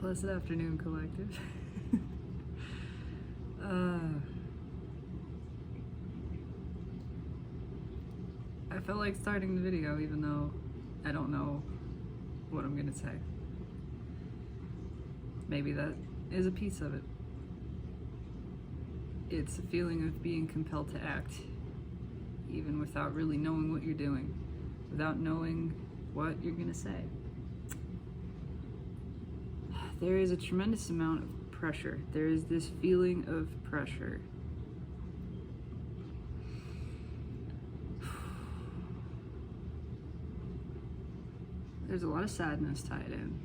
Blessed afternoon, collective. I felt like starting the video even though I don't know what I'm gonna say. Maybe that is a piece of it. It's a feeling of being compelled to act, even without really knowing what you're doing, without knowing what you're gonna say. There is a tremendous amount of pressure. There is this feeling of pressure. There's a lot of sadness tied in,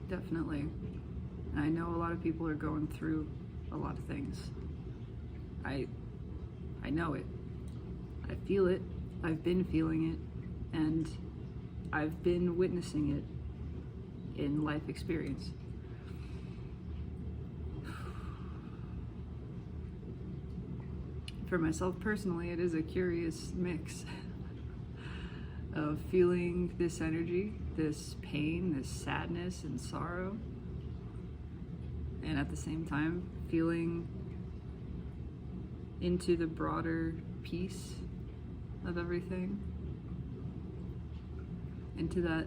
definitely. And I know a lot of people are going through a lot of things. I know it. I feel it. I've been feeling it, and I've been witnessing it in life experience. For myself personally, it is a curious mix of feeling this energy, this pain, this sadness and sorrow, and at the same time feeling into the broader peace of everything, into that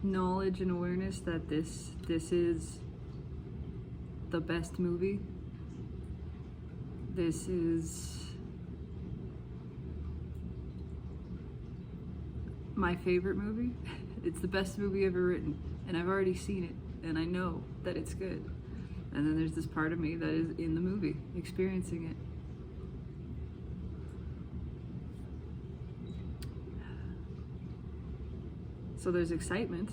knowledge and awareness that this is the best movie. This is my favorite movie. It's the best movie ever written, and I've already seen it, and I know that it's good. And then there's this part of me that is in the movie, experiencing it. So there's excitement,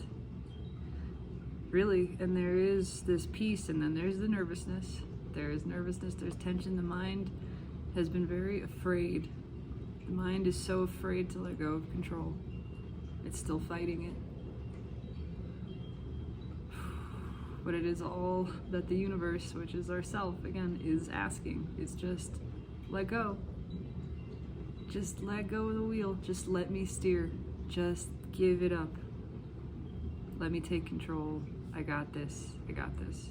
really, and there is this peace, and then there's the nervousness. There is nervousness, there's tension. The mind has been very afraid. The mind is so afraid to let go of control. It's still fighting it. But it is all that the universe, which is ourself, again, is asking. Is just let go. Just let go of the wheel. Just let me steer. Just give it up. Let me take control. I got this. I got this.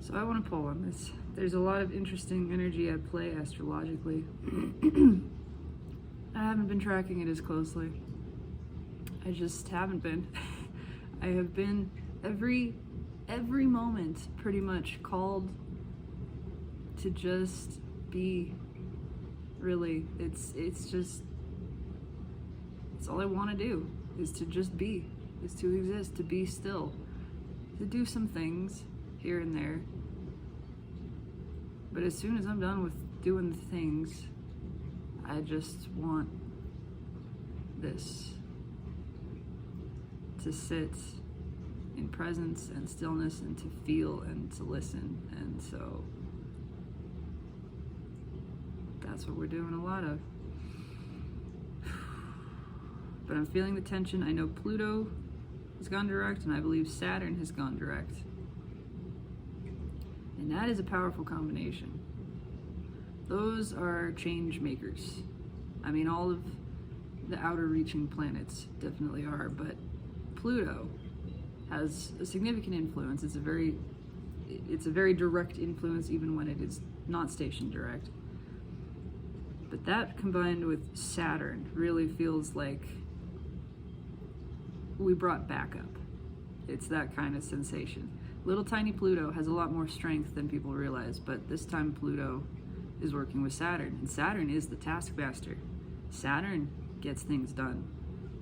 So I want to pull on this. There's a lot of interesting energy at play astrologically. I haven't been tracking it as closely. I just haven't been. I have been every moment pretty much called to just be. Really, it's all I want to do is to just be, is to exist, to be still, to do some things here and there. But as soon as I'm done with doing the things, I just want this, to sit in presence and stillness and to feel and to listen. And so that's what we're doing a lot of. But I'm feeling the tension. I know Pluto has gone direct, and I believe Saturn has gone direct. And that is a powerful combination. Those are change makers. I mean, all of the outer reaching planets definitely are, but Pluto has a significant influence. It's a very direct influence even when it is not stationed direct. But that combined with Saturn really feels like we brought backup. It's that kind of sensation. Little tiny Pluto has a lot more strength than people realize, but this time Pluto is working with Saturn, and Saturn is the taskmaster. Saturn gets things done.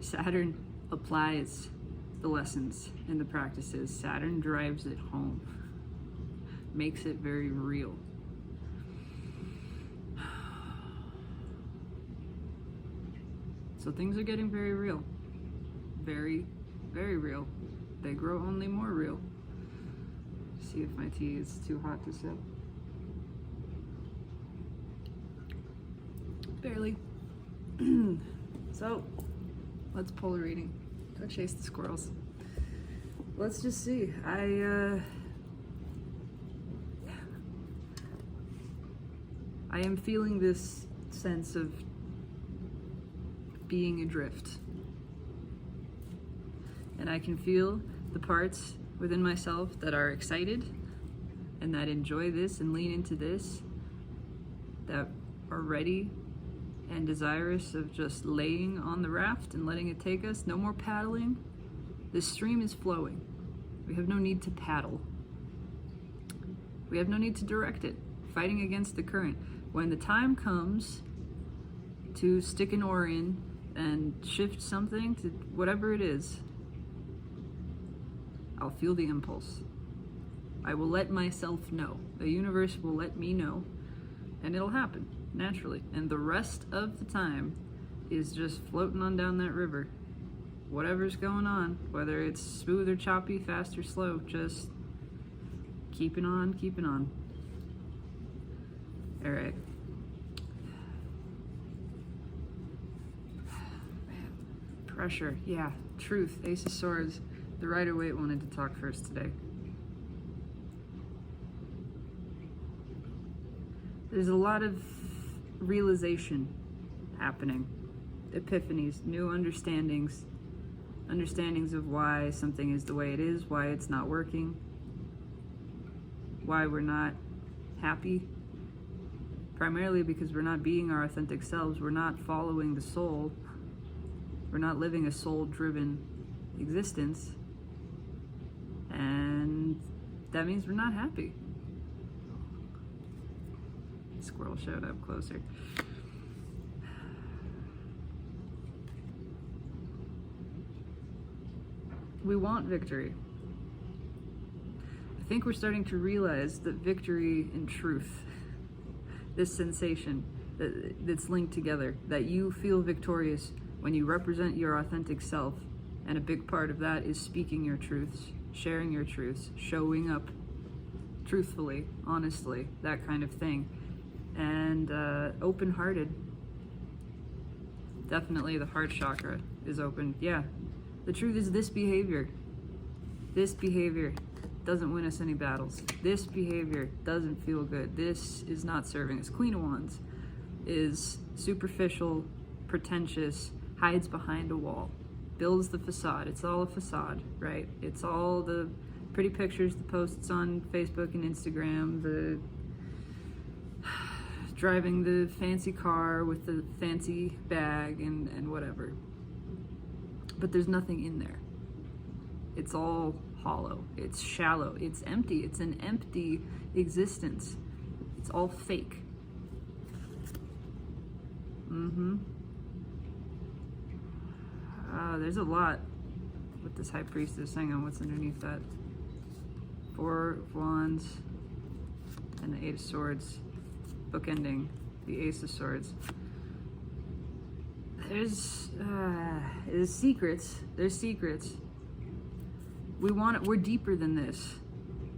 Saturn applies the lessons and the practices. Saturn drives it home, makes it very real. So things are getting very real. Very, very real. They grow only more real. See if my tea is too hot to sip. Barely. So, let's pull a reading. Go chase the squirrels. Let's just see. I am feeling this sense of being adrift. And I can feel the parts within myself that are excited and that enjoy this and lean into this, that are ready and desirous of just laying on the raft and letting it take us. No more paddling. The stream is flowing. We have no need to paddle. We have no need to direct it, fighting against the current. When the time comes to stick an oar in and shift something to whatever it is, I'll feel the impulse. I will let myself know. The universe will let me know, and it'll happen naturally. And the rest of the time is just floating on down that river. Whatever's going on, whether it's smooth or choppy, fast or slow, just keeping on, keeping on. All right. Man, pressure, yeah, truth, Ace of Swords. The Rider-Waite wanted to talk first today. There's a lot of realization happening. Epiphanies, new understandings of why something is the way it is, why it's not working, why we're not happy. Primarily because we're not being our authentic selves, we're not following the soul, we're not living a soul-driven existence, and that means we're not happy. Squirrel showed up closer. We want victory. I think we're starting to realize that victory and truth, this sensation that's linked together, that you feel victorious when you represent your authentic self, and a big part of that is speaking your truths, sharing your truths, showing up truthfully, honestly, that kind of thing. And open-hearted. Definitely the heart chakra is open. Yeah, the truth is this behavior doesn't win us any battles. This behavior doesn't feel good. This is not serving us. Queen of Wands is superficial, pretentious, hides behind a wall, builds the facade. It's all a facade, right? It's all the pretty pictures, the posts on Facebook and Instagram, the driving the fancy car with the fancy bag and whatever. But there's nothing in there. It's all hollow. It's shallow. It's empty. It's an empty existence. It's all fake. There's a lot with this High Priestess. Hang on, what's underneath that? Four of Wands and the Eight of Swords. Bookending the Ace of Swords. There's secrets. There's secrets. We're deeper than this.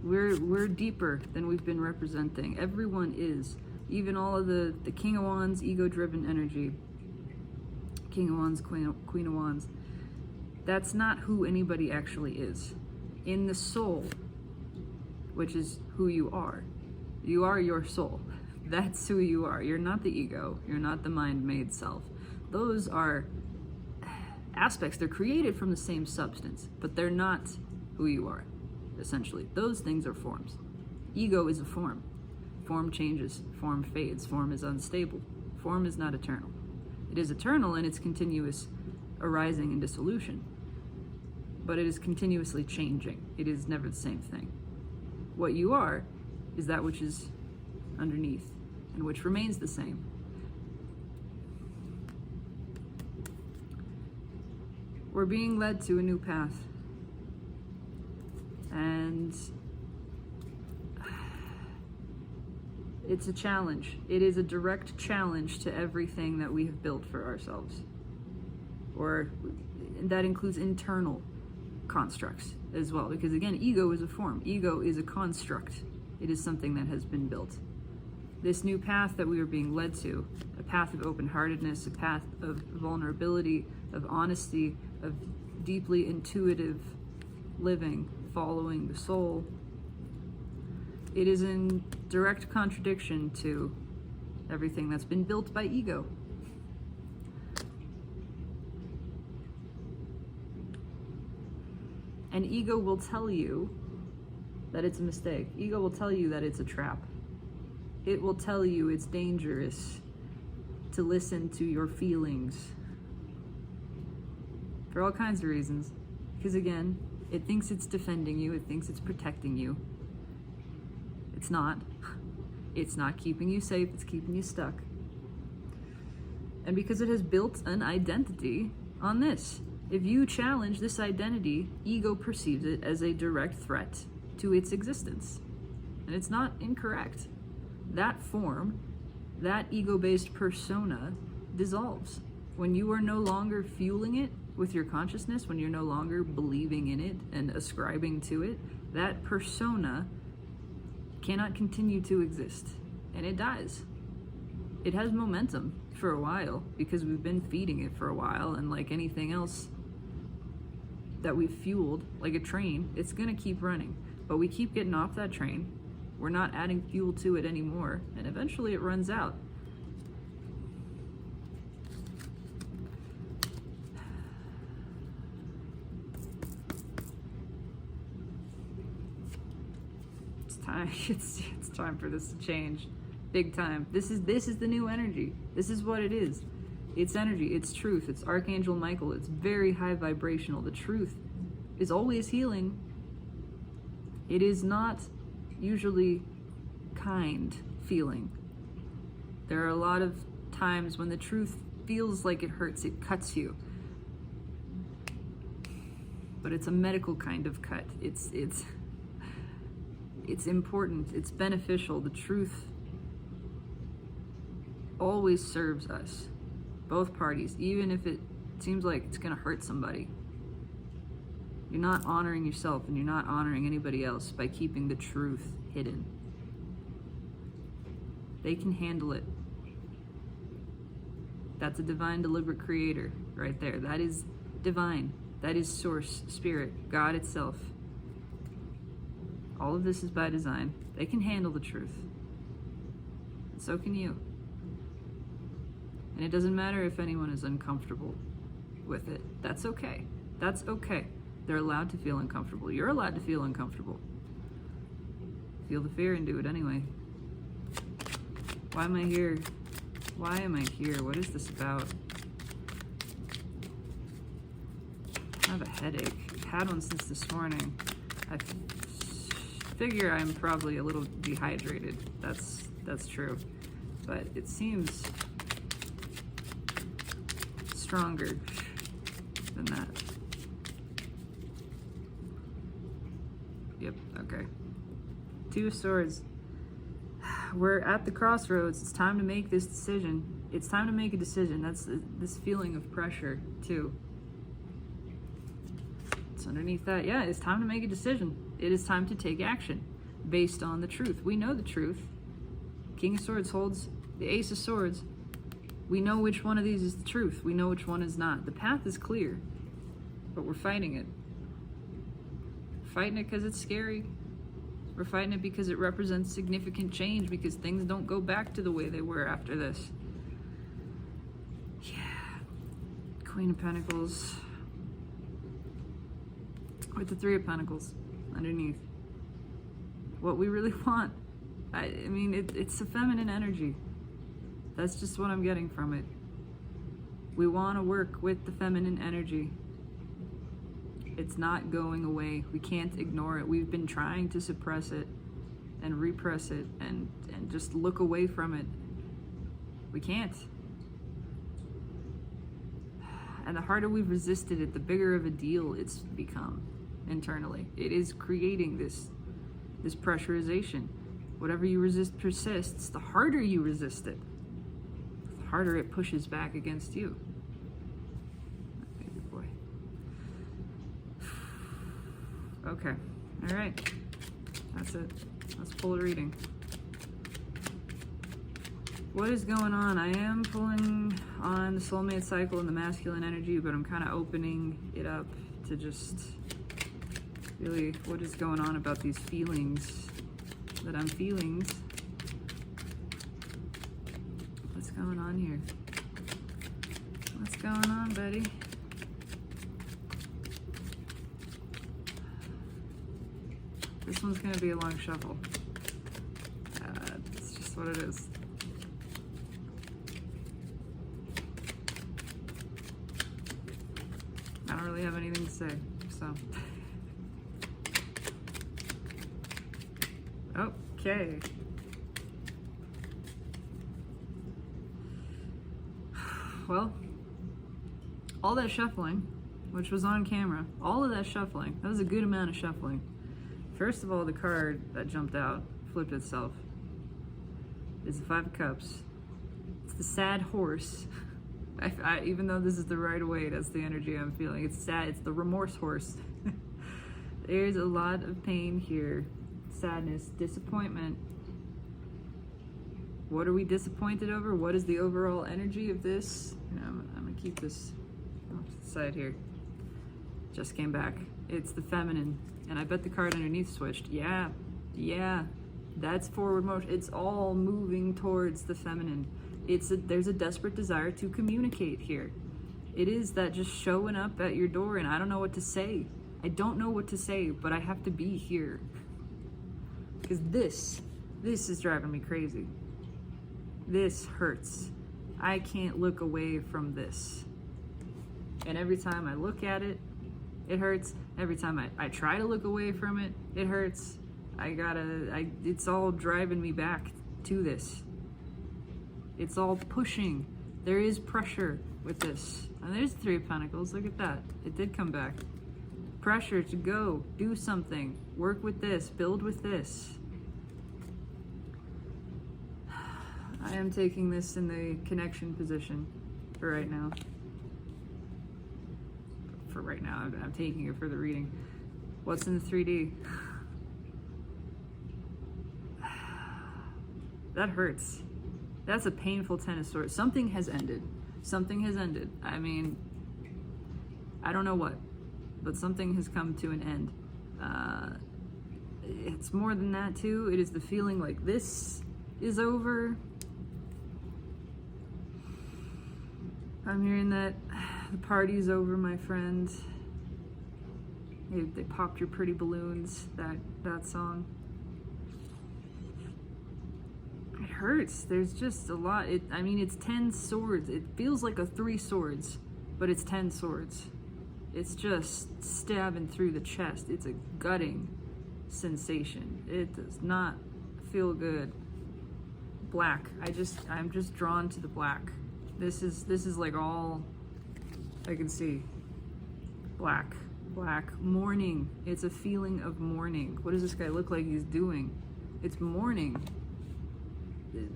We're deeper than we've been representing. Everyone is. Even all of the King of Wands, ego-driven energy. King of Wands, Queen of Wands. That's not who anybody actually is. In the soul, which is who you are your soul. That's who you are. You're not the ego. You're not the mind-made self. Those are aspects. They're created from the same substance, but they're not who you are, essentially. Those things are forms. Ego is a form. Form changes. Form fades. Form is unstable. Form is not eternal. It is eternal in its continuous arising and dissolution, but it is continuously changing. It is never the same thing. What you are is that which is underneath and which remains the same. We're being led to a new path, and it's a challenge. It is a direct challenge to everything that we have built for ourselves, or that includes internal constructs as well, because again, ego is a form. Ego is a construct. It is something that has been built. This new path that we are being led to, a path of open-heartedness, a path of vulnerability, of honesty, of deeply intuitive living, following the soul, it is in direct contradiction to everything that's been built by ego. And ego will tell you that it's a mistake. Ego will tell you that it's a trap. It will tell you it's dangerous to listen to your feelings for all kinds of reasons. Because again, it thinks it's defending you, it thinks it's protecting you. It's not. It's not keeping you safe, it's keeping you stuck. And because it has built an identity on this. If you challenge this identity, ego perceives it as a direct threat to its existence. And it's not incorrect. That form, that ego-based persona dissolves. When you are no longer fueling it with your consciousness, when you're no longer believing in it and ascribing to it, that persona cannot continue to exist. And it dies. It has momentum for a while because we've been feeding it for a while, and like anything else that we've fueled, like a train, it's gonna keep running. But we keep getting off that train. We're not adding fuel to it anymore, and eventually it runs out. It's time. It's time for this to change, big time. This is the new energy. This is what it is. It's energy. It's truth. It's Archangel Michael. It's very high vibrational. The truth is always healing. It is not usually kind feeling. There are a lot of times when the truth feels like it hurts, it cuts you. But it's a medical kind of cut. It's important, it's beneficial. The truth always serves us, both parties, even if it seems like it's gonna hurt somebody. You're not honoring yourself and you're not honoring anybody else by keeping the truth hidden. They can handle it. That's a divine, deliberate creator right there. That is divine. That is source, spirit, God itself. All of this is by design. They can handle the truth. And so can you. And it doesn't matter if anyone is uncomfortable with it. That's okay. That's okay. They're allowed to feel uncomfortable. You're allowed to feel uncomfortable. Feel the fear and do it anyway. Why am I here? Why am I here? What is this about? I have a headache. I've had one since this morning. I figure I'm probably a little dehydrated. That's true. But it seems stronger than that. Yep, okay. Two of Swords. We're at the crossroads. It's time to make this decision. It's time to make a decision. That's this feeling of pressure, too. It's underneath that. Yeah, it's time to make a decision. It is time to take action based on the truth. We know the truth. King of Swords holds the Ace of Swords. We know which one of these is the truth. We know which one is not. The path is clear, but we're fighting it. We're fighting it because it's scary. We're fighting it because it represents significant change, because things don't go back to the way they were after this. Yeah. Queen of Pentacles. With the Three of Pentacles underneath. What we really want. I mean, it's a feminine energy. That's just what I'm getting from it. We want to work with the feminine energy. It's not going away. We can't ignore it. We've been trying to suppress it and repress it and just look away from it. We can't. And the harder we've resisted it, the bigger of a deal it's become internally. It is creating this pressurization. Whatever you resist persists. The harder you resist it, the harder it pushes back against you. Baby boy. Okay. All right. That's it. Let's pull a reading. What is going on? I am pulling on the soulmate cycle and the masculine energy, but I'm kind of opening it up to just really what is going on about these feelings that I'm feeling. What's going on here? What's going on, buddy? This one's going to be a long shuffle. It's just what it is. I don't really have anything to say, so. Okay. Well, all that shuffling, which was on camera, all of that shuffling, that was a good amount of shuffling. First of all, the card that jumped out, flipped itself, is the Five of Cups. It's the sad horse. Even though this is the Rider-Waite, that's the energy I'm feeling. It's sad, it's the remorse horse. There's a lot of pain here. Sadness, disappointment. What are we disappointed over? What is the overall energy of this? I'm gonna keep this off to the side here. Just came back. It's the feminine. And I bet the card underneath switched. Yeah, that's forward motion. It's all moving towards the feminine. There's a desperate desire to communicate here. It is that just showing up at your door and I don't know what to say. I don't know what to say, but I have to be here. Because this is driving me crazy. This hurts. I can't look away from this. And every time I look at it, it hurts. Every time I try to look away from it, it hurts. It's all driving me back to this. It's all pushing. There is pressure with this. And there's the Three of Pentacles. Look at that. It did come back. Pressure to go, do something, work with this, build with this. I am taking this in the connection position for right now. For right now, I'm taking it for the reading. What's in the 3D? That hurts. That's a painful Ten of Swords. Something has ended. Something has ended. I mean, I don't know what, but something has come to an end. It's more than that too. It is the feeling like this is over. I'm hearing that the party's over, my friend. They popped your pretty balloons, that song. It hurts. There's just a lot. I mean, it's 10 swords. It feels like a 3 swords, but it's 10 swords. It's just stabbing through the chest. It's a gutting sensation. It does not feel good. Black. I'm just drawn to the black. This is like all I can see. Black. Mourning. It's a feeling of mourning. What does this guy look like he's doing? It's mourning.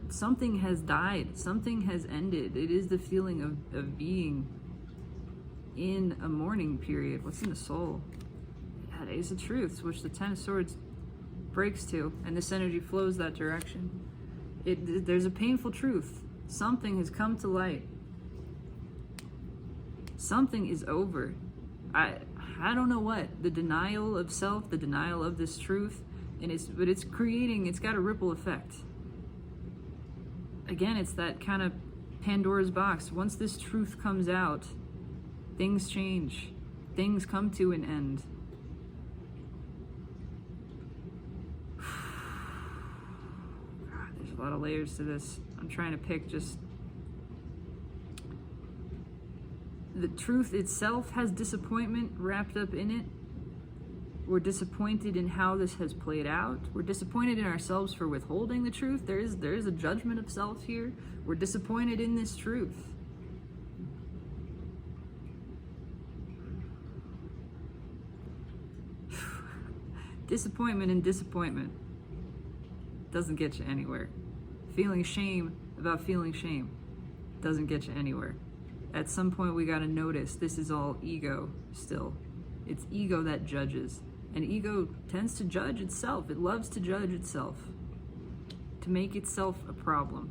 Something has died. Something has ended. It is the feeling of being in a mourning period. What's in the soul? That is the truth, which the Ten of Swords breaks to, and this energy flows that direction. There's a painful truth. Something has come to light. Something is over. I don't know what. The denial of self, the denial of this truth, but it's got a ripple effect. Again, it's that kind of Pandora's box. Once this truth comes out, things change. Things come to an end. God, there's a lot of layers to this. I'm trying to pick just... The truth itself has disappointment wrapped up in it. We're disappointed in how this has played out. We're disappointed in ourselves for withholding the truth. There is a judgment of self here. We're disappointed in this truth. Disappointment and disappointment doesn't get you anywhere. Feeling shame about feeling shame doesn't get you anywhere. At some point we gotta notice this is all ego still. It's ego that judges. And ego tends to judge itself. It loves to judge itself, to make itself a problem.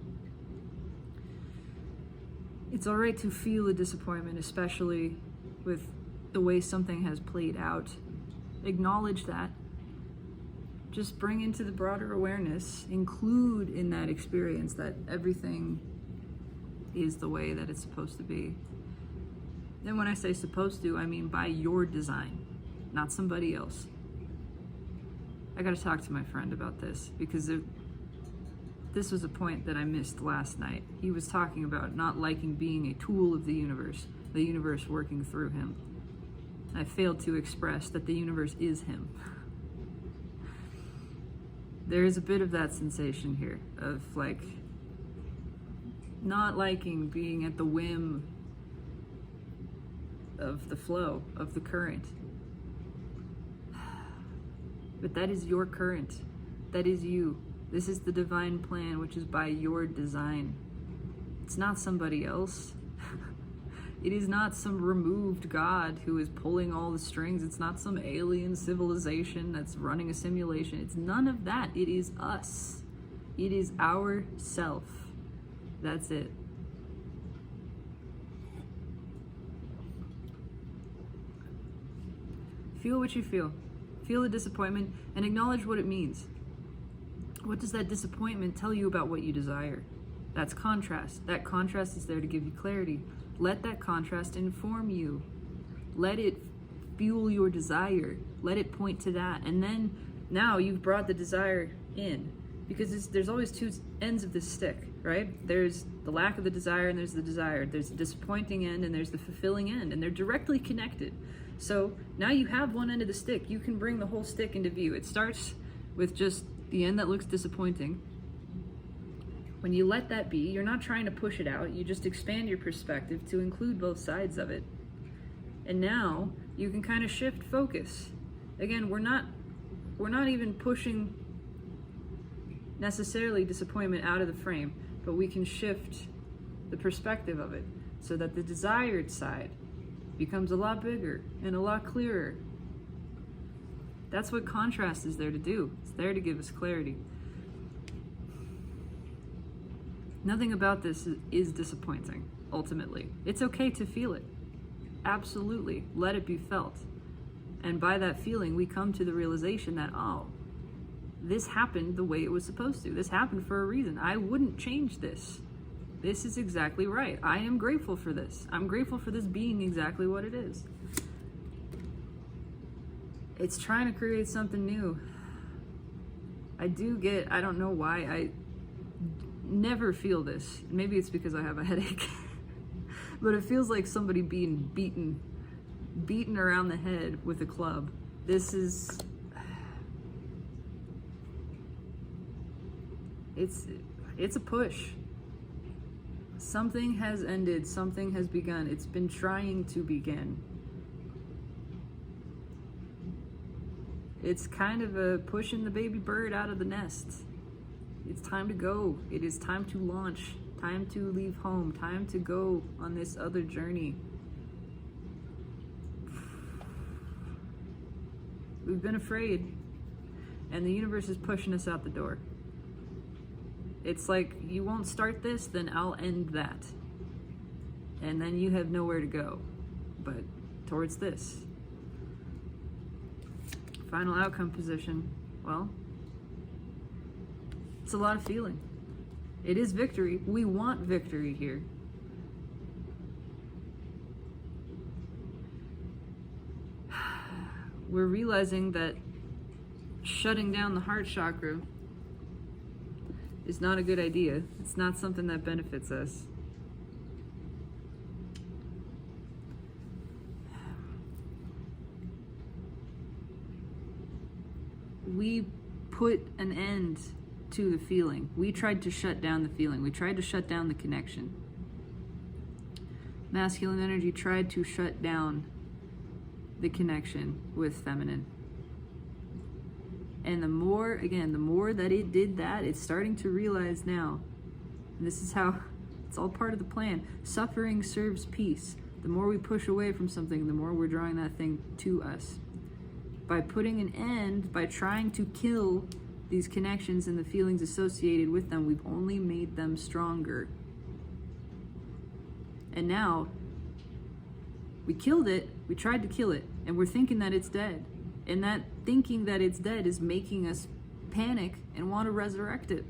It's all right to feel a disappointment, especially with the way something has played out. Acknowledge that. Just bring into the broader awareness, include in that experience that everything is the way that it's supposed to be. Then when I say supposed to, I mean by your design, not somebody else. I got to talk to my friend about this, because this was a point that I missed last night. He was talking about not liking being a tool of the universe working through him. I failed to express that the universe is him. There is a bit of that sensation here of like not liking being at the whim of the flow, of the current. But that is your current. That is you. This is the divine plan, which is by your design. It's not somebody else. It is not some removed God who is pulling all the strings. It's not some alien civilization that's running a simulation. It's none of that. It is us. It is our self. That's it. Feel what you feel. Feel the disappointment and acknowledge what it means. What does that disappointment tell you about what you desire? That's contrast. That contrast is there to give you clarity. Let that contrast inform you. Let it fuel your desire. Let it point to that. And then now you've brought the desire in, because there's always two ends of this stick, right? There's the lack of the desire and there's the desire. There's the disappointing end and there's the fulfilling end, and they're directly connected. So now you have one end of the stick. You can bring the whole stick into view. It starts with just the end that looks disappointing. When you let that be, you're not trying to push it out. You just expand your perspective to include both sides of it. And now you can kind of shift focus. Again, we're not even pushing necessarily disappointment out of the frame, but we can shift the perspective of it so that the desired side becomes a lot bigger and a lot clearer. That's what contrast is there to do. It's there to give us clarity. Nothing about this is disappointing, ultimately. It's okay to feel it. Absolutely. Let it be felt. And by that feeling, we come to the realization that, oh, this happened the way it was supposed to. This happened for a reason. I wouldn't change this. This is exactly right. I am grateful for this. I'm grateful for this being exactly what it is. It's trying to create something new. I don't know why, I never feel this. Maybe it's because I have a headache. But it feels like somebody being beaten around the head with a club. It's a push. Something has ended, something has begun. It's been trying to begin. It's kind of a pushing the baby bird out of the nest. It's time to go. It is time to launch. Time to leave home. Time to go on this other journey. We've been afraid, and the universe is pushing us out the door. It's like, you won't start this, then I'll end that. And then you have nowhere to go but towards this. Final outcome position. Well, it's a lot of feeling. It is victory. We want victory here. We're realizing that shutting down the heart chakra is not a good idea. It's not something that benefits us. We put an end to the feeling. We tried to shut down the feeling. We tried to shut down the connection. Masculine energy tried to shut down the connection with feminine. And the more that it did that, it's starting to realize now, and this is how, it's all part of the plan. Suffering serves peace. The more we push away from something, the more we're drawing that thing to us. By putting an end, by trying to kill these connections and the feelings associated with them, we've only made them stronger. And now, we killed it, we tried to kill it, and we're thinking that it's dead. And that thinking that it's dead is making us panic and want to resurrect it.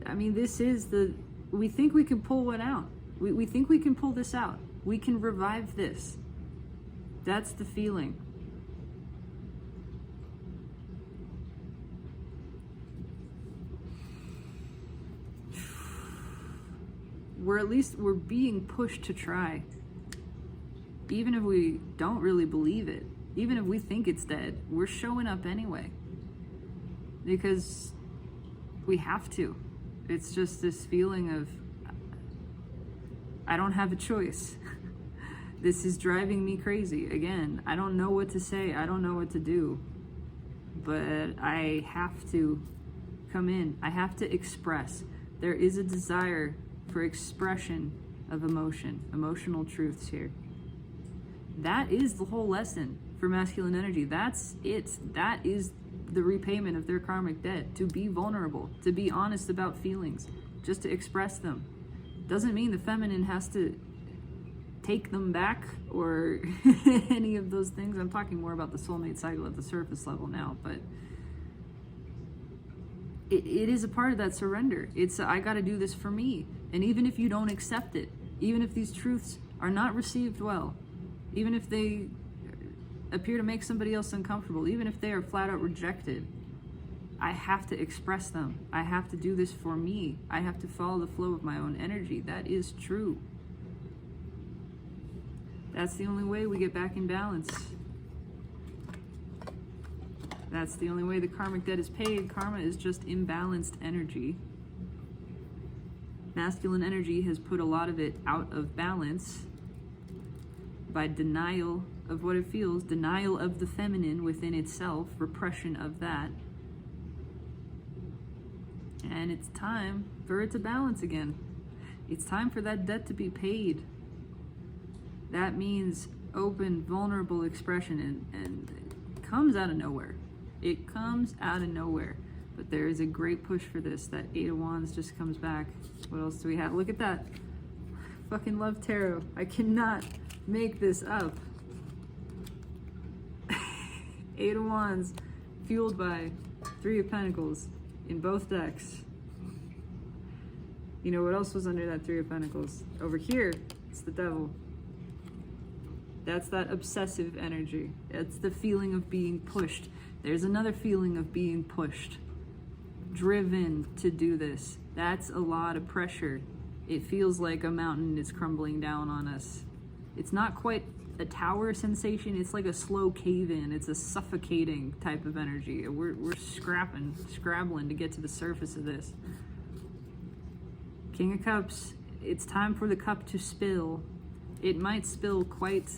I mean, we think we can pull one out. We think we can pull this out. We can revive this. That's the feeling. We're being pushed to try. Even if we don't really believe it, even if we think it's dead, we're showing up anyway. Because we have to. It's just this feeling of, I don't have a choice. This is driving me crazy. Again, I don't know what to say. I don't know what to do. But I have to come in. I have to express. There is a desire for expression of emotion, emotional truths here. That is the whole lesson for masculine energy. That's it. That is the repayment of their karmic debt. To be vulnerable, to be honest about feelings, just to express them. Doesn't mean the feminine has to take them back or any of those things. I'm talking more about the soulmate cycle at the surface level now, but it is a part of that surrender. It's, I got to do this for me. And even if you don't accept it, even if these truths are not received well, even if they appear to make somebody else uncomfortable, even if they are flat out rejected, I have to express them. I have to do this for me. I have to follow the flow of my own energy. That is true. That's the only way we get back in balance. That's the only way the karmic debt is paid. Karma is just imbalanced energy. Masculine energy has put a lot of it out of balance by denial of what it feels, denial of the feminine within itself, repression of that. And it's time for it to balance again. It's time for that debt to be paid. That means open, vulnerable expression, and it comes out of nowhere. It comes out of nowhere. But there is a great push for this. That Eight of Wands just comes back. What else do we have? Look at that. Fucking love tarot. I cannot make this up. Eight of Wands, fueled by Three of Pentacles in both decks. You know what else was under that Three of Pentacles? Over here, it's the Devil. That's that obsessive energy. It's the feeling of being pushed. There's another feeling of being pushed, driven to do this. That's a lot of pressure. It feels like a mountain is crumbling down on us. It's not quite a tower sensation. It's like a slow cave-in. It's a suffocating type of energy. We're scrabbling to get to the surface of this. King of Cups, it's time for the cup to spill. It might spill quite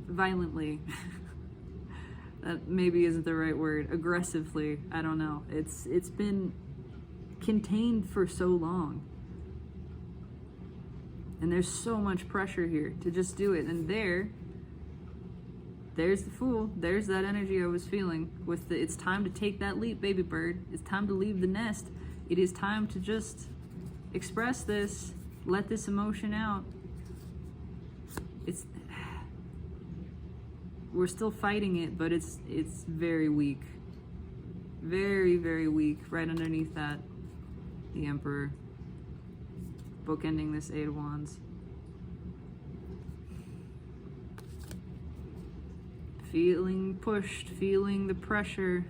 violently. That maybe isn't the right word. Aggressively, I don't know. It's been contained for so long. And there's so much pressure here to just do it. And there's the Fool. There's that energy I was feeling with the, it's time to take that leap, baby bird. It's time to leave the nest. It is time to just express this, let this emotion out. We're still fighting it, but it's very weak. Very, very weak. Right underneath that, the Emperor. Bookending this Eight of Wands. Feeling pushed, feeling the pressure.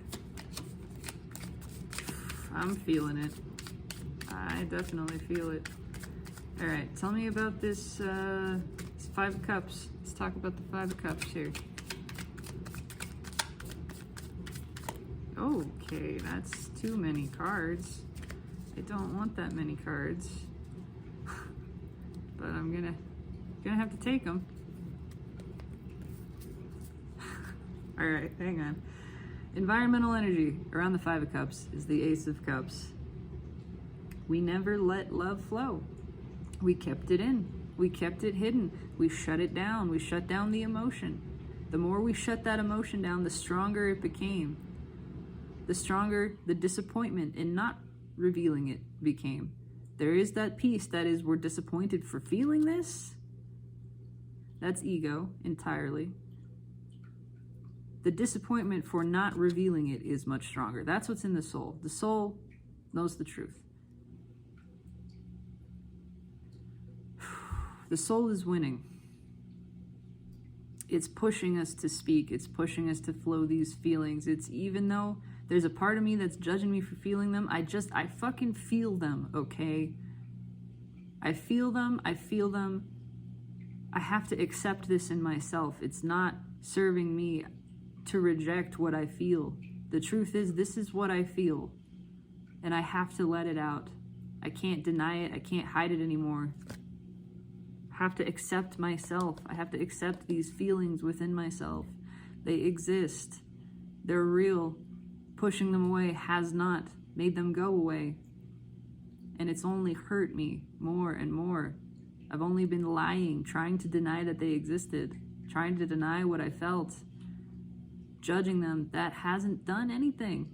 I'm feeling it. I definitely feel it. All right, tell me about this Five of Cups. Let's talk about the Five of Cups here. Okay, that's too many cards. I don't want that many cards. But I'm gonna have to take them. All right, hang on. Environmental energy around the Five of Cups is the Ace of Cups. We never let love flow. We kept it in. We kept it hidden. We shut it down. We shut down the emotion. The more we shut that emotion down, the stronger it became. The stronger the disappointment in not revealing it became. There is that piece that is, we're disappointed for feeling this. That's ego entirely. The disappointment for not revealing it is much stronger. That's what's in the soul. The soul knows the truth. The soul is winning. it's pushing us to speak. It's pushing us to flow these feelings. It's, even though there's a part of me that's judging me for feeling them, I fucking feel them, okay? I feel them. I feel them. I have to accept this in myself. It's not serving me to reject what I feel. The truth is, this is what I feel, and I have to let it out. I can't deny it. I can't hide it anymore. I have to accept myself. I have to accept these feelings within myself. They exist. They're real. Pushing them away has not made them go away. And it's only hurt me more and more. I've only been lying, trying to deny that they existed, trying to deny what I felt, judging them. That hasn't done anything.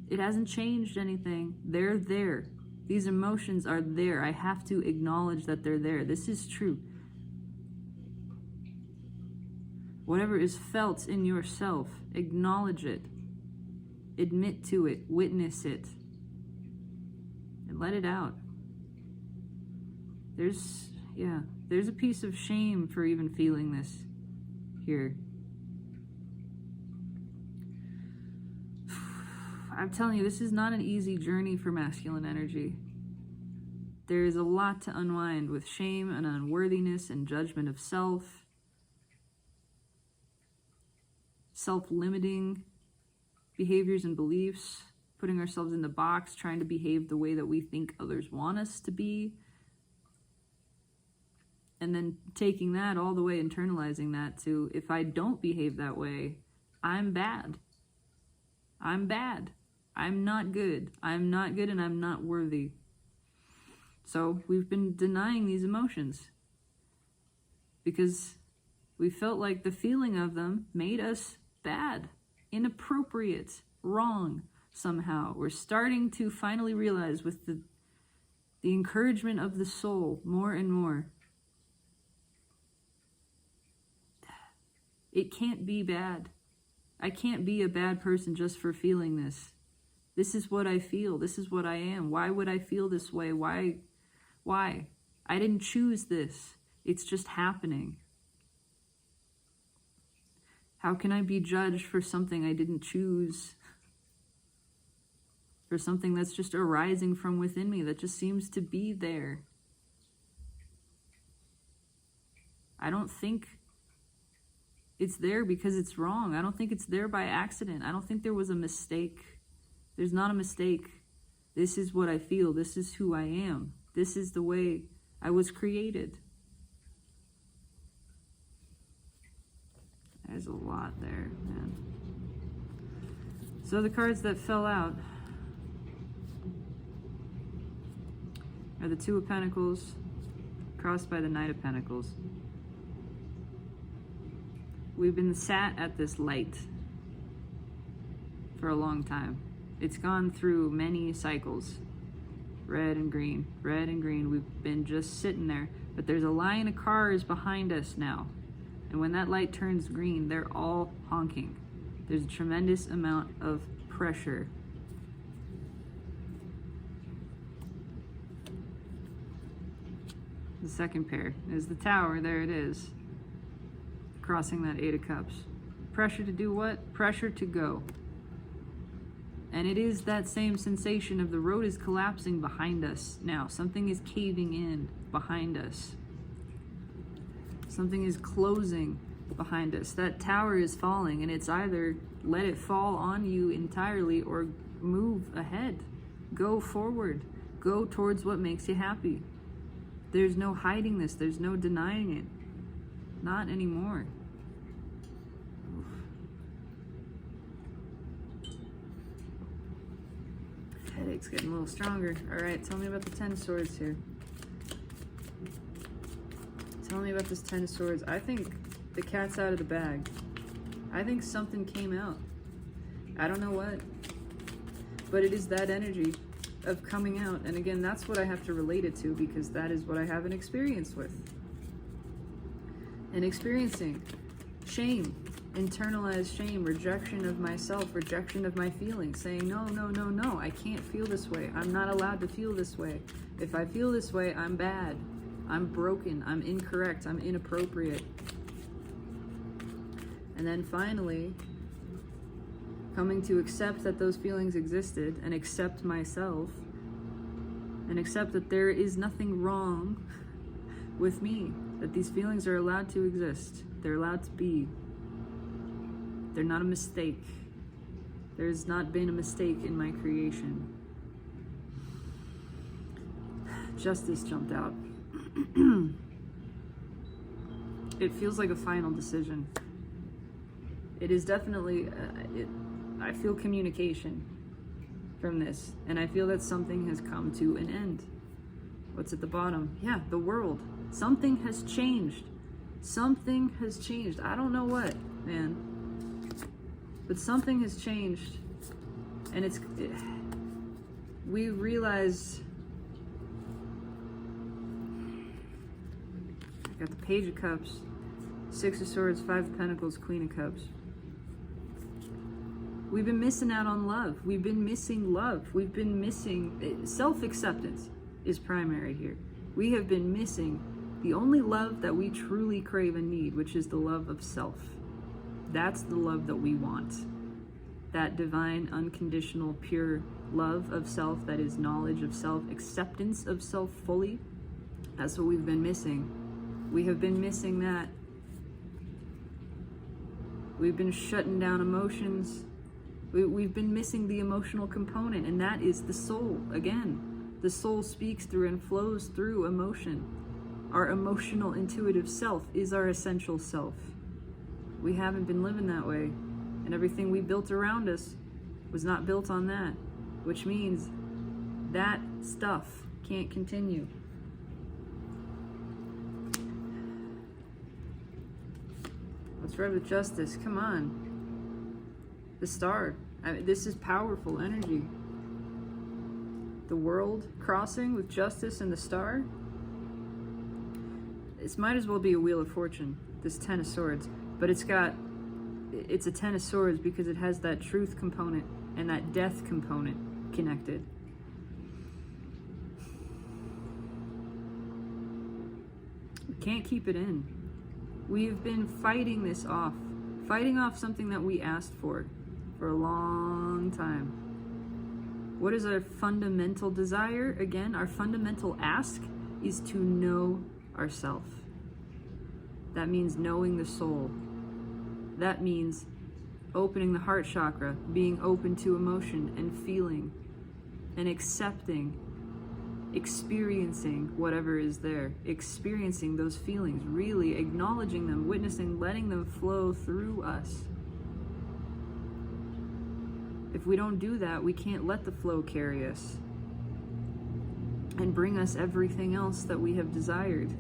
It hasn't changed anything. They're there. These emotions are there. I have to acknowledge that they're there. This is true. Whatever is felt in yourself, acknowledge it. Admit to it. Witness it. And let it out. There's a piece of shame for even feeling this here. I'm telling you, this is not an easy journey for masculine energy. There is a lot to unwind with shame and unworthiness and judgment of self, self-limiting behaviors and beliefs, putting ourselves in the box, trying to behave the way that we think others want us to be, and then taking that all the way, internalizing that to, if I don't behave that way, I'm bad. I'm bad. I'm not good. I'm not good and I'm not worthy. So we've been denying these emotions because we felt like the feeling of them made us bad, inappropriate, wrong somehow. We're starting to finally realize with the encouragement of the soul more and more, it can't be bad. I can't be a bad person just for feeling this. This is what I feel. This is what I am. Why would I feel this way? Why? I didn't choose this. It's just happening. How can I be judged for something I didn't choose? For something that's just arising from within me, that just seems to be there. I don't think it's there because it's wrong. I don't think it's there by accident. I don't think there was a mistake. There's not a mistake. This is what I feel. This is who I am. This is the way I was created. There's a lot there, man. So the cards that fell out are the Two of Pentacles crossed by the Knight of Pentacles. We've been sat at this light for a long time. It's gone through many cycles. Red and green, red and green. We've been just sitting there. But there's a line of cars behind us now. And when that light turns green, they're all honking. There's a tremendous amount of pressure. The second pair is the Tower. There it is. Crossing that Eight of Cups. Pressure to do what? Pressure to go. And it is that same sensation of the road is collapsing behind us now. Something is caving in behind us. Something is closing behind us. That tower is falling, and it's either let it fall on you entirely or move ahead. Go forward. Go towards what makes you happy. There's no hiding this. There's no denying it. Not anymore. Headache's getting a little stronger. All right, tell me about the Ten of Swords here. Tell me about this Ten of Swords. I think the cat's out of the bag. I think something came out. I don't know what. But it is that energy of coming out. And again, that's what I have to relate it to because that is what I have an experience with. And experiencing shame, internalized shame, rejection of myself, rejection of my feelings, saying, no, no, no, no, I can't feel this way. I'm not allowed to feel this way. If I feel this way, I'm bad. I'm broken. I'm incorrect. I'm inappropriate. And then finally, coming to accept that those feelings existed and accept myself and accept that there is nothing wrong with me, that these feelings are allowed to exist. They're allowed to be. They're not a mistake. There's not been a mistake in my creation. Justice jumped out. It feels like a final decision. It is definitely, I feel communication from this, and I feel that something has come to an end. What's at the bottom? Yeah, the world. Something has changed. Something has changed. I don't know what, man. But something has changed. And we realize, I got the Page of Cups, Six of Swords, Five of Pentacles, Queen of Cups. We've been missing out on love. We've been missing love. We've been missing, self-acceptance is primary here. We have been missing the only love that we truly crave and need, which is the love of self. That's the love that we want. That divine, unconditional, pure love of self that is knowledge of self, acceptance of self fully. That's what we've been missing. We have been missing that. We've been shutting down emotions. We've been missing the emotional component, and that is the soul. Again, the soul speaks through and flows through emotion. Our emotional, intuitive self is our essential self. We haven't been living that way, and everything we built around us was not built on that, which means that stuff can't continue. What's right with justice? Come on. The star. This is powerful energy. The world crossing with justice and the star. This might as well be a Wheel of Fortune, this Ten of Swords. But it's a Ten of Swords because it has that truth component and that death component connected. We can't keep it in. We've been fighting this off. Fighting off something that we asked for a long time. What is our fundamental desire? Again, our fundamental ask is to know ourself. That means knowing the soul. That means opening the heart chakra, being open to emotion and feeling and accepting, experiencing whatever is there, experiencing those feelings, really acknowledging them, witnessing, letting them flow through us. If we don't do that, we can't let the flow carry us and bring us everything else that we have desired.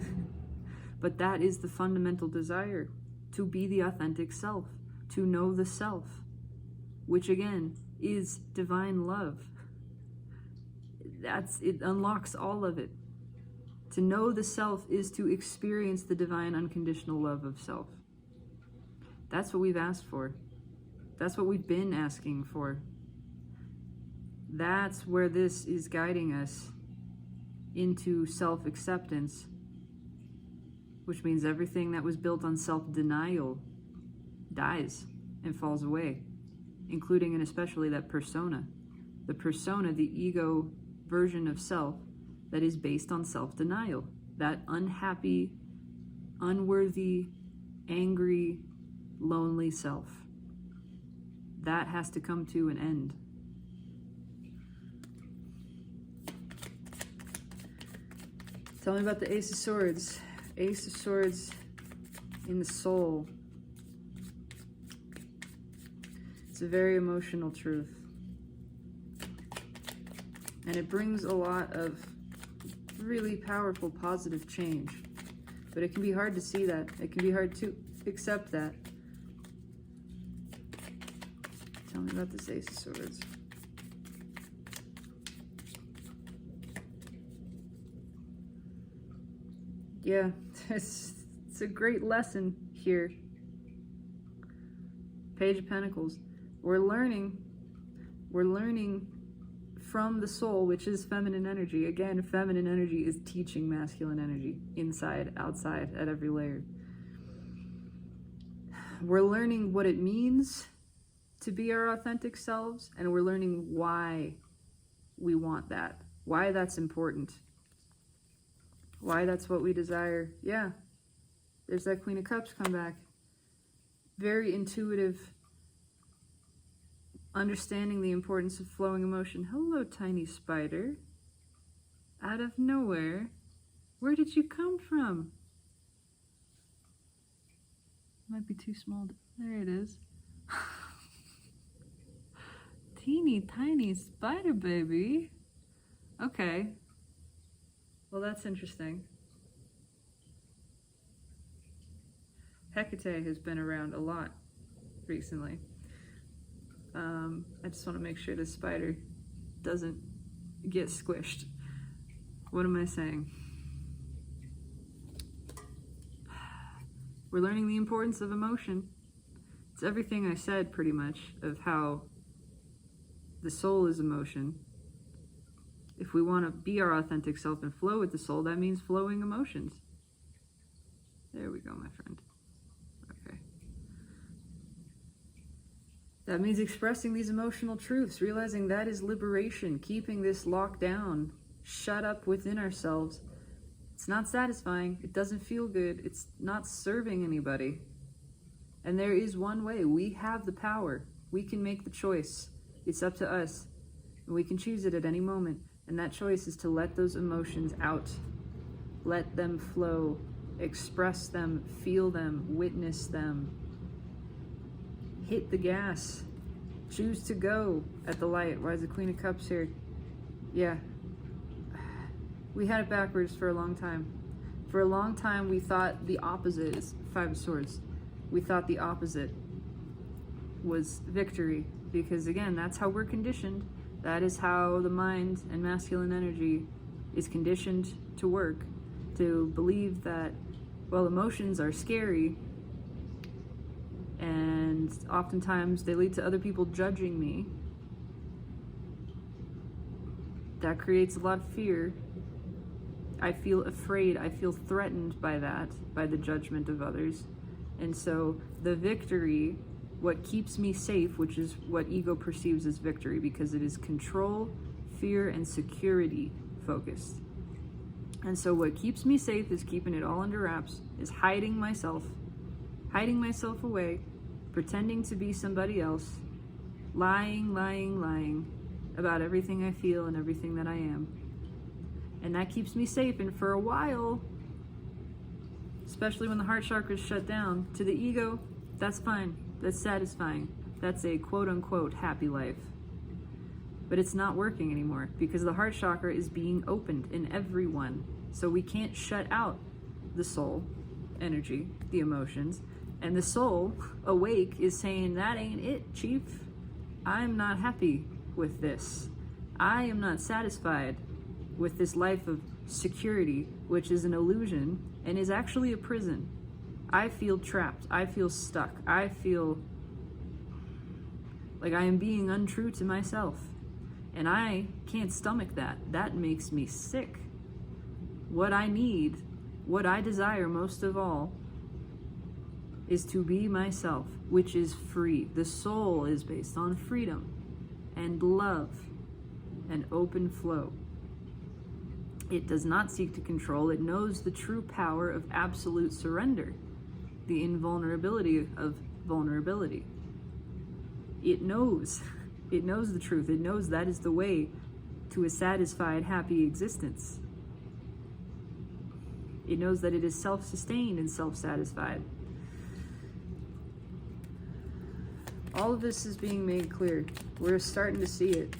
But that is the fundamental desire, to be the authentic self, to know the self, which again is divine love. It unlocks all of it. To know the self is to experience the divine unconditional love of self. That's what we've asked for. That's what we've been asking for. That's where this is guiding us into self-acceptance, which means everything that was built on self-denial dies and falls away, including and especially that persona. The persona, the ego version of self that is based on self-denial. That unhappy, unworthy, angry, lonely self. That has to come to an end. Tell me about the Ace of Swords. Ace of Swords in the soul. It's a very emotional truth. And it brings a lot of really powerful, positive change. But it can be hard to see that. It can be hard to accept that. Tell me about this Ace of Swords. Yeah, it's a great lesson here. Page of Pentacles. We're learning from the soul, which is feminine energy. Again, feminine energy is teaching masculine energy, inside, outside, at every layer. We're learning what it means to be our authentic selves, and we're learning why we want that, why that's important, why that's what we desire. Yeah, there's that Queen of Cups come back. Very intuitive, understanding the importance of flowing emotion. Hello, tiny spider. Out of nowhere. Where did you come from? Might be too small. There it is. Teeny tiny spider baby. Okay. Well, that's interesting. Hecate has been around a lot recently. I just want to make sure the spider doesn't get squished. What am I saying? We're learning the importance of emotion. It's everything I said, pretty much, of how the soul is emotion. If we want to be our authentic self and flow with the soul, that means flowing emotions. There we go, my friend. Okay. That means expressing these emotional truths, realizing that is liberation, keeping this locked down, shut up within ourselves. It's not satisfying. It doesn't feel good. It's not serving anybody. And there is one way. We have the power. We can make the choice. It's up to us. And we can choose it at any moment. And that choice is to let those emotions out. Let them flow. Express them. Feel them. Witness them. Hit the gas. Choose to go at the light. Why is the Queen of Cups here? Yeah. We had it backwards for a long time. For a long time, we thought the opposite is Five of Swords. We thought the opposite was victory. Because again, that's how we're conditioned. That is how the mind and masculine energy is conditioned to work. To believe that, well, emotions are scary. And oftentimes they lead to other people judging me. That creates a lot of fear. I feel afraid, I feel threatened by that, by the judgment of others. And so the victory, what keeps me safe, which is what ego perceives as victory, because it is control, fear, and security focused. And so what keeps me safe is keeping it all under wraps, is hiding myself away, pretending to be somebody else, lying about everything I feel and everything that I am. And that keeps me safe. And for a while, especially when the heart chakra is shut down, to the ego, that's fine. That's satisfying. That's a quote-unquote happy life. But it's not working anymore because the heart chakra is being opened in everyone. So we can't shut out the soul energy, the emotions. And the soul, awake, is saying, that ain't it, chief. I'm not happy with this. I am not satisfied with this life of security, which is an illusion and is actually a prison. I feel trapped. I feel stuck. I feel like I am being untrue to myself. And I can't stomach that. That makes me sick. What I need, what I desire most of all, is to be myself, which is free. The soul is based on freedom and love and open flow. It does not seek to control. It knows the true power of absolute surrender, the invulnerability of vulnerability. It knows the truth. It knows that is the way to a satisfied, happy existence. It knows that it is self-sustained and self-satisfied. All of this is being made clear. We're starting to see it.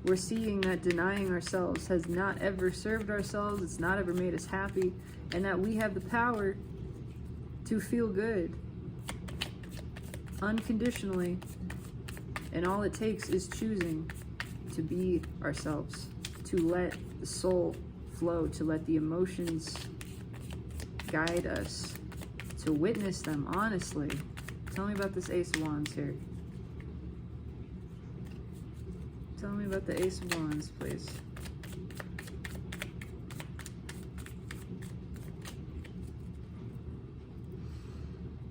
We're seeing that denying ourselves has not ever served ourselves, it's not ever made us happy, and that we have the power to feel good unconditionally. And all it takes is choosing to be ourselves, to let the soul flow, to let the emotions guide us, to witness them honestly. Tell me about this Ace of Wands here. Tell me about the Ace of Wands, please.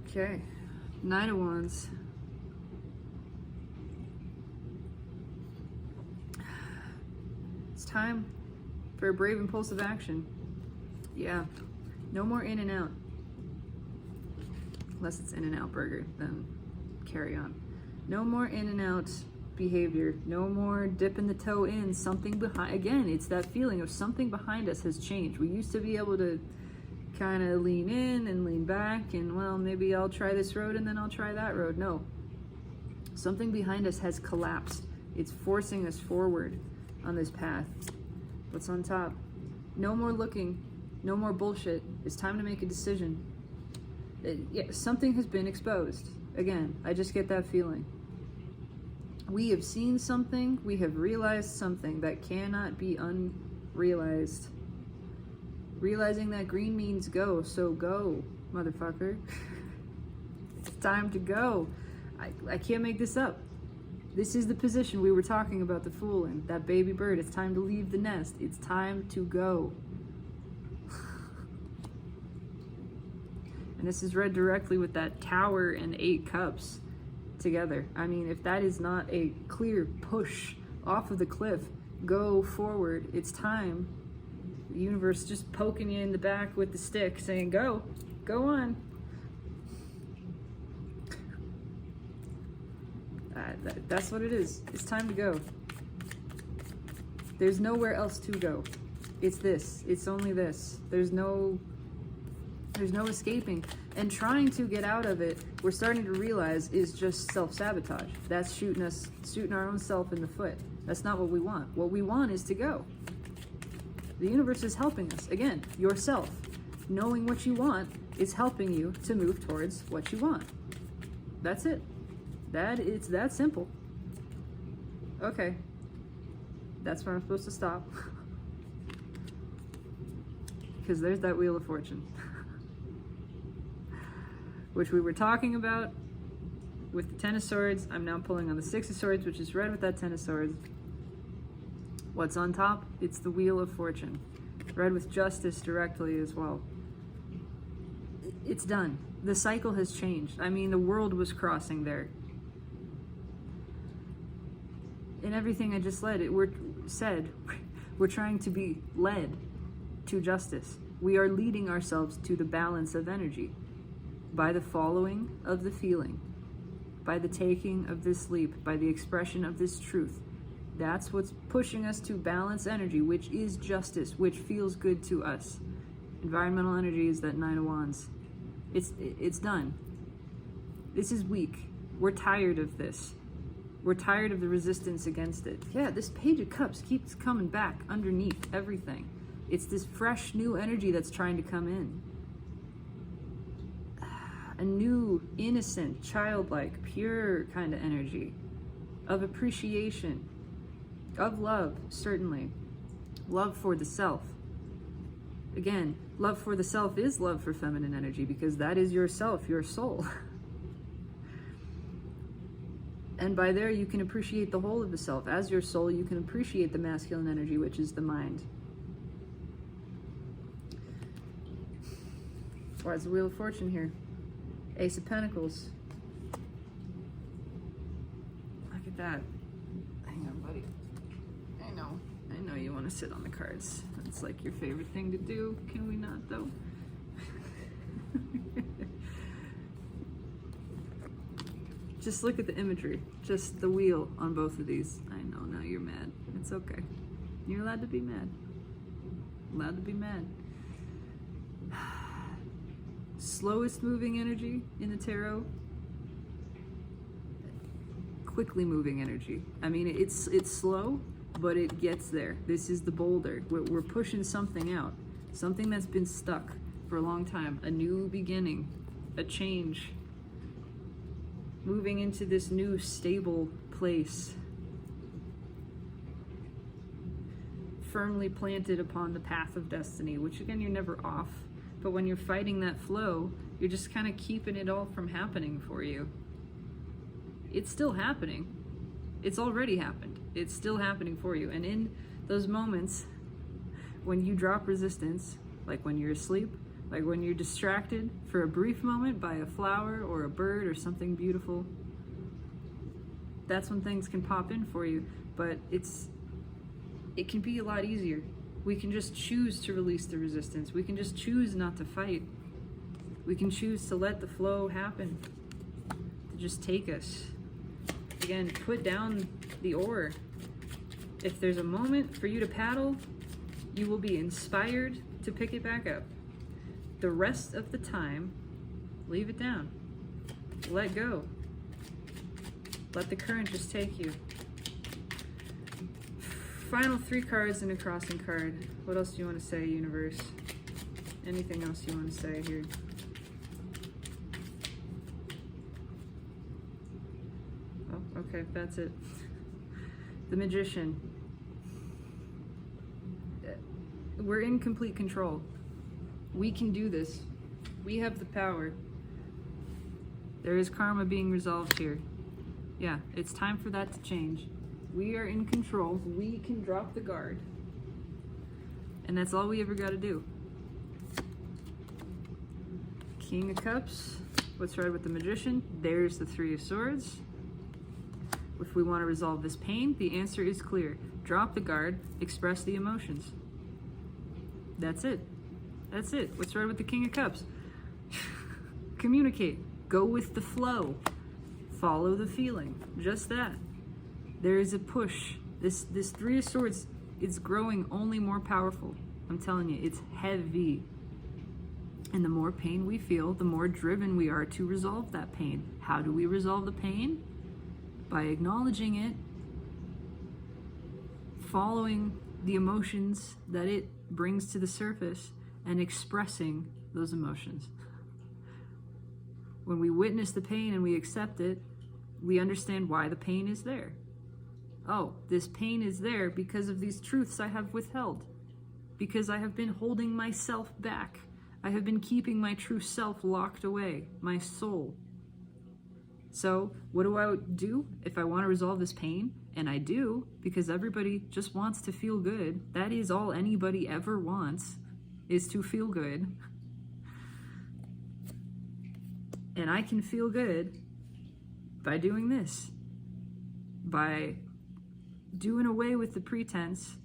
Okay. Nine of Wands. It's time for a brave, impulsive action. Yeah. No more in and out. Unless it's In-N-Out Burger, then carry on. No more in and out behavior. No more dipping the toe in. Something behind. Again, it's that feeling of something behind us has changed. We used to be able to kind of lean in and lean back and, well, maybe I'll try this road and then I'll try that road. No. Something behind us has collapsed. It's forcing us forward on this path. What's on top? No more looking. No more bullshit. It's time to make a decision. Yeah, something has been exposed. Again, I just get that feeling. We have seen something, we have realized something that cannot be unrealized. Realizing that green means go, so go, motherfucker. It's time to go. I can't make this up. This is the position we were talking about the Fool in, that baby bird. It's time to leave the nest. It's time to go. And this is read directly with that Tower and 8 Cups together. I mean, if that is not a clear push off of the cliff, go forward, it's time. The universe just poking you in the back with the stick, saying, go on. That's what it is. It's time to go. There's nowhere else to go. It's this. It's only this. There's no escaping. And trying to get out of it, we're starting to realize, is just self-sabotage. That's shooting our own self in the foot. That's not what we want. What we want is to go. The universe is helping us. Again, yourself. Knowing what you want is helping you to move towards what you want. That's it. It's that simple. Okay. That's where I'm supposed to stop. Because there's that Wheel of Fortune. Which we were talking about with the Ten of Swords. I'm now pulling on the Six of Swords, which is read with that Ten of Swords. What's on top? It's the Wheel of Fortune. Read with Justice directly as well. It's done. The cycle has changed. I mean, the world was crossing there. In everything I just we're trying to be led to justice. We are leading ourselves to the balance of energy by the following of the feeling, by the taking of this leap, by the expression of this truth. That's what's pushing us to balance energy, which is justice, which feels good to us. Environmental energy is that Nine of Wands. It's done. This is weak. We're tired of this. We're tired of the resistance against it. Yeah, this Page of Cups keeps coming back underneath everything. It's this fresh, new energy that's trying to come in. A new, innocent, childlike, pure kind of energy of appreciation, of love, certainly. Love for the self. Again, love for the self is love for feminine energy, because that is yourself, your soul. And by there, you can appreciate the whole of the self. As your soul, you can appreciate the masculine energy, which is the mind. Why is the Wheel of Fortune here? Ace of Pentacles. Look at that. Hang on, buddy. I know you want to sit on the cards. It's like your favorite thing to do. Can we not, though? Just look at the imagery. Just the wheel on both of these. I know, now you're mad. It's okay. You're allowed to be mad. Allowed to be mad. Slowest moving energy in the tarot. Quickly moving energy. I mean, it's slow, but it gets there. This is the boulder. We're pushing something out. Something that's been stuck for a long time. A new beginning. A change. Moving into this new stable place. Firmly planted upon the path of destiny, which again, you're never off. But when you're fighting that flow, you're just kind of keeping it all from happening for you. It's still happening. It's already happened. It's still happening for you. And in those moments when you drop resistance, like when you're asleep, Like when you're distracted for a brief moment by a flower or a bird or something beautiful, that's when things can pop in for you. But it can be a lot easier. We can just choose to release the resistance. We can just choose not to fight. We can choose to let the flow happen, to just take us. Again, put down the oar. If there's a moment for you to paddle, you will be inspired to pick it back up. The rest of the time, leave it down. Let go. Let the current just take you. Final 3 cards and a crossing card. What else do you want to say, universe? Anything else you want to say here? Oh, okay, that's it. The Magician. We're in complete control. We can do this. We have the power. There is karma being resolved here. Yeah, it's time for that to change. We are in control. We can drop the guard. And that's all we ever got to do. King of Cups. What's right with the Magician? There's the 3 of Swords. If we want to resolve this pain, the answer is clear. Drop the guard, express the emotions. That's it. That's it. What's right with the King of Cups? Communicate. Go with the flow. Follow the feeling. Just that. There is a push. This 3 of Swords is growing only more powerful. I'm telling you, it's heavy. And the more pain we feel, the more driven we are to resolve that pain. How do we resolve the pain? By acknowledging it, following the emotions that it brings to the surface, and expressing those emotions. When we witness the pain and we accept it, we understand why the pain is there. Oh, this pain is there because of these truths I have withheld. Because I have been holding myself back. I have been keeping my true self locked away, my soul. So, what do I do if I want to resolve this pain? And I do, because everybody just wants to feel good. That is all anybody ever wants, is to feel good. And I can feel good by doing this. By doing away with the pretense,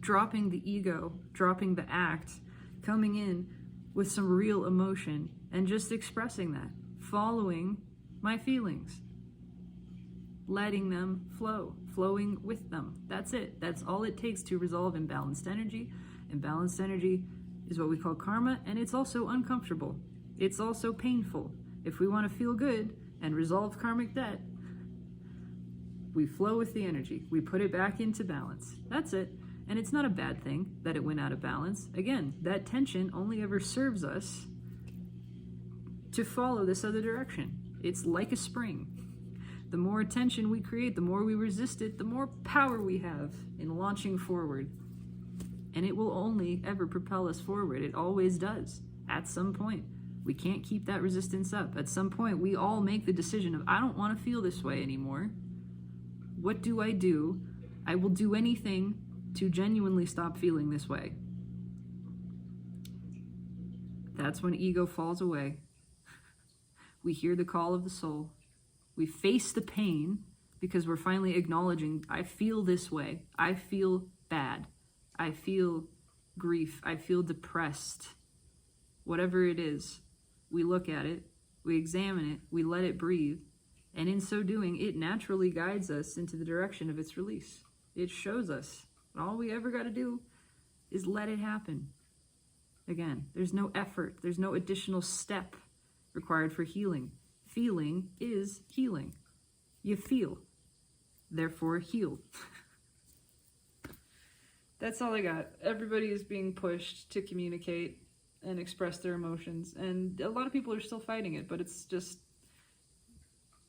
dropping the ego, dropping the act, coming in with some real emotion, and just expressing that, following my feelings, letting them flow, flowing with them. That's it. That's all it takes to resolve imbalanced energy. Imbalanced energy is what we call karma, and it's also uncomfortable. It's also painful. If we want to feel good and resolve karmic debt, we flow with the energy. We put it back into balance. That's it. And it's not a bad thing that it went out of balance. Again, that tension only ever serves us to follow this other direction. It's like a spring. The more tension we create, the more we resist it, the more power we have in launching forward. And it will only ever propel us forward. It always does. At some point, we can't keep that resistance up. At some point, we all make the decision of, I don't want to feel this way anymore. What do? I will do anything to genuinely stop feeling this way. That's when ego falls away. We hear the call of the soul. We face the pain because we're finally acknowledging, I feel this way. I feel bad. I feel grief. I feel depressed. Whatever it is, we look at it, we examine it, we let it breathe, and in so doing, it naturally guides us into the direction of its release. It shows us. And all we ever got to do is let it happen. Again, there's no effort. There's no additional step required for healing. Feeling is healing. You feel, therefore heal. That's all I got. Everybody is being pushed to communicate and express their emotions. And a lot of people are still fighting it, but it's just,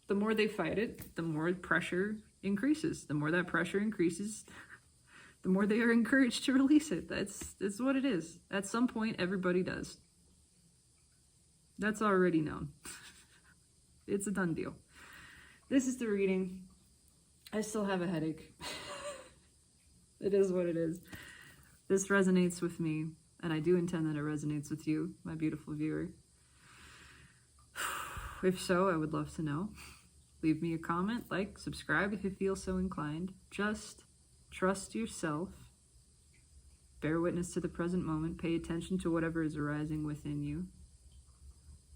the more they fight it, the more pressure increases. The more that pressure increases, the more they are encouraged to release it. That's what it is. At some point, everybody does. That's already known. It's a done deal. This is the reading. I still have a headache. It is what it is. This resonates with me. And I do intend that it resonates with you, my beautiful viewer. If so, I would love to know. Leave me a comment, like, subscribe if you feel so inclined. Just trust yourself. Bear witness to the present moment. Pay attention to whatever is arising within you.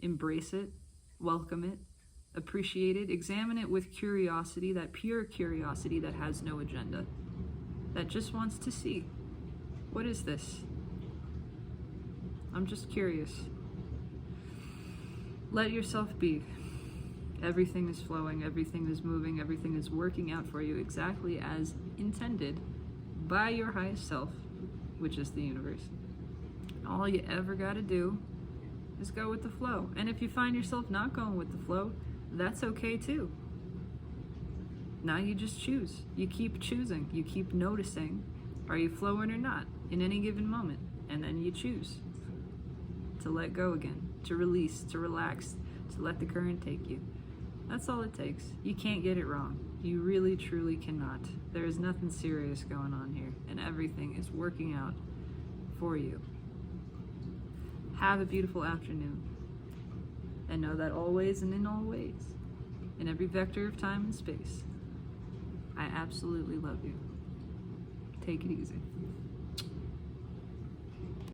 Embrace it. Welcome it. Appreciate it. Examine it with curiosity, that pure curiosity that has no agenda. That just wants to see. What is this? I'm just curious. Let yourself be. Everything is flowing, everything is moving, everything is working out for you exactly as intended by your highest self, which is the universe. All you ever gotta do is go with the flow. And if you find yourself not going with the flow, that's okay too. Now you just choose. You keep choosing. You keep noticing. Are you flowing or not in any given moment? And then you choose to let go again, to release, to relax, to let the current take you. That's all it takes. You can't get it wrong. You really, truly cannot. There is nothing serious going on here, and everything is working out for you. Have a beautiful afternoon, and know that always and in all ways, in every vector of time and space, I absolutely love you. Take it easy.